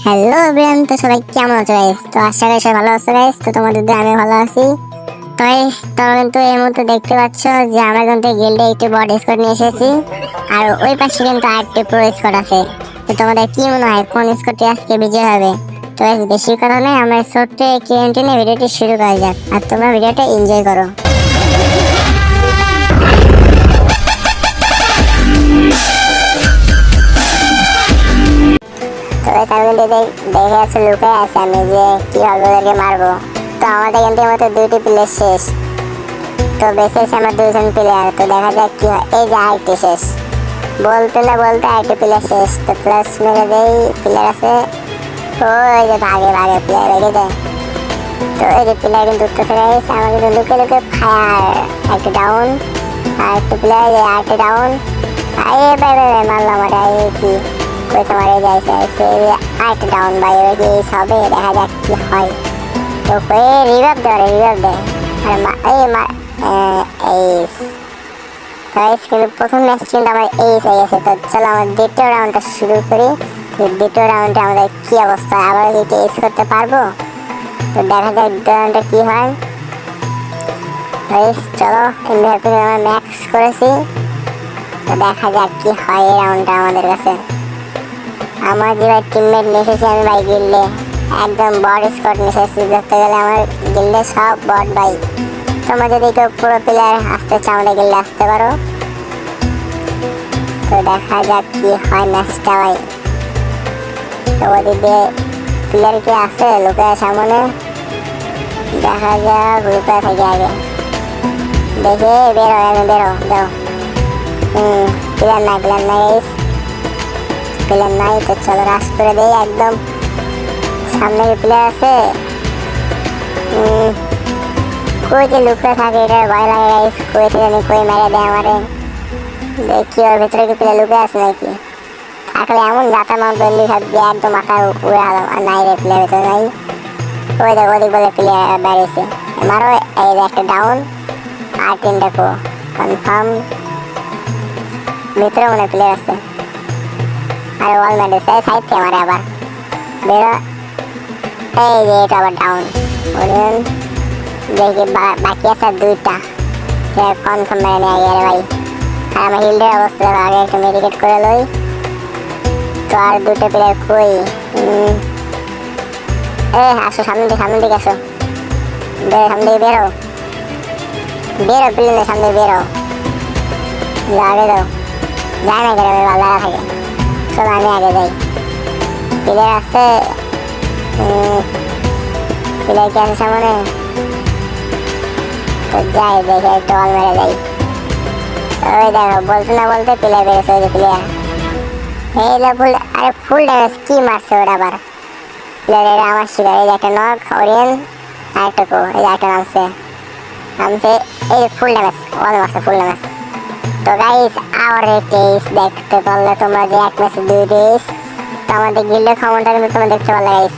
Hello everyone, তো সবাই কেমন আছো গাইস? তো আশা করি সবাই ভালো আছো গাইস। তো তোমাদের দিয়ে আমি ভালো আছি। তো গাইস, তোমরা কিন্তু এই মুহূর্তে দেখতে পাচ্ছ যে আমরা কিন্তু গিল্ডে একটি বড স্কোয়াড নিয়ে এসেছি, আর ওই পাশে কিন্তু আরেকটি প্রো স্কোয়াড আছে। তো তোমাদের কি মনে হয় কোন স্কোয়াডটি আজকে বিজয় হবে? তো গাইস, বেশি কথা নেই, আমরা ছোট্ট একটি নিয়ে ভিডিওটি শুরু করা যাক, আর তোমরা ভিডিওটা এনজয় করো। তো গাইস, আমি কিন্তু দেখে আছে লুকায় আছে আমি যে কিভাবে ওদেরকে মারবো। তো আমাদের কিন্তু এই মতো দুইটি প্লেয়ার শেষ, তো বেঁচে আছে আমার দুজন প্লেয়ার। তো দেখা যাক কি হয়। এই যে আরেকটি শেষ, বলতে না বলতে আরেকটি প্লেয়ার শেষ। তো প্লাস মেরে দেই, প্লেয়ার আছে ওই যে ভাগে ভাগে প্লেয়ার বেড়ে যায়। তো এই যে প্লেয়ার কিন্তু উঠতেছে গাইস, আমার কিন্তু লুকে লুকে ফায়ার। একটা ডাউন, আর একটা প্লেয়ার আরেকটা ডাউন। আরে ভাই ভাই ভাই মারলাম ওটা। এই কি কইতে মারে যাইছে আরেকটা ডাউন ভাই। ওই কি হবে, দেখা যাক কি হয়। তো রিভাইভ দে আর এইস। গাইস, কিন্তু প্রথম ম্যাচ কিন্তু আমার এইস হয়ে গেছে। তো চলো আমার দ্বিতীয় রাউন্ডটা শুরু করি। দ্বিতীয় রাউন্ডে আমাদের কি অবস্থা, আবার কি এইস করতে পারবো? তো দেখা যাক দ্বিতীয় রাউন্ডে কি হয়। গাইস চলো, এমনি আমরা ম্যাক্স করেছি। তো দেখা যাক কি হয় এই রাউন্ডটা আমাদের কাছে। আমার যে ভাই টিমমেট নিয়ে এসেছি আমি ভাই গিল্ডে, একদম বড স্কোয়াড নিয়ে এসেছি। ধরতে গেলে আমার গিল্ডে সব বড ভাই। তোমরা যদি কেউ পুরো প্লেয়ার আসতে চাও আমাদের গিল্ডে আসতে পারো। তো দেখা যাক কি হয় ম্যাচটা ভাই। তো ওদিকে প্লেয়ার কি আছে লুকায় সামনে, দেখা যাক লুকায় থাকে আগে। দেখে বেরো যাও। প্লেয়ার নাই প্লেয়ার নাই। তো চলো রাশ করে দেই একদম। সামনে কি প্লেয়ার আছে? কই যে লুকিয়ে থাকে, এটা ভয় লাগে গাইস। কই জানি কই মেরে দেয় আমারে। দেখি ওর ভিতরে কি প্লেয়ার লুকিয়ে আছে নাকি। থাকলে এমন যাতা মাউন্ট বন্ধু থাকবে একদম মাথা উড়ে আলাম। আর নাই রে, প্লেয়ার ভিতরে নাই। ওই দেখ ওদিক বলে প্লেয়ার বেড়েছে। মারো। এই যে একটা ডাউন, আর তিনটা কনফার্ম। ভিতরে মনে প্লেয়ার আছে। আর ওয়াল মেরেছে সাইড থেকে মারে আবার। বেরো। এই যে এটা আবার ডাউন। দেখি বাকি আছে দুইটা কনফার্ম মেরে নিয়ে গেলে ভাই। আর আমার হিল্ডের অবস্থা আগে একটু মেডিকেট করে লই। তো আর দুটো প্লেয়ার কই? আসো সামনে দিকে আসো। সামনে দিকে বেরো প্লেনের সামনে বেরো। আগে দাও, যায় না কেন ভালো থাকে। চলো আমি আগে যাই। প্লেয়ার আছে, প্লেয়ার কি আছে সামনে? তো যাই দেখে একটু অল মেরে যাই। ওই দেখো বলতে না বলতে প্লেয়ার বেড়েছে। ওই যে প্লেয়ার এই ফুল, আরে ফুল ড্যামেজ কি মারছে ওরা আবার। প্লেয়ার এটা আমার শিকার। এই যে একটা নক ওরিয়েন, আর একটা এই যে একটা নামছে। এই যে ফুল ড্যামেজ, অল মারছে ফুল ড্যামেজ। তো গাইস আবার একটা এইস দেখতে পারলে তোমরা যে এক ম্যাচে 2 এইস। তো আমাদের গিল্ডের ক্ষমতা কিন্তু তোমরা দেখতে পারলে গাইস।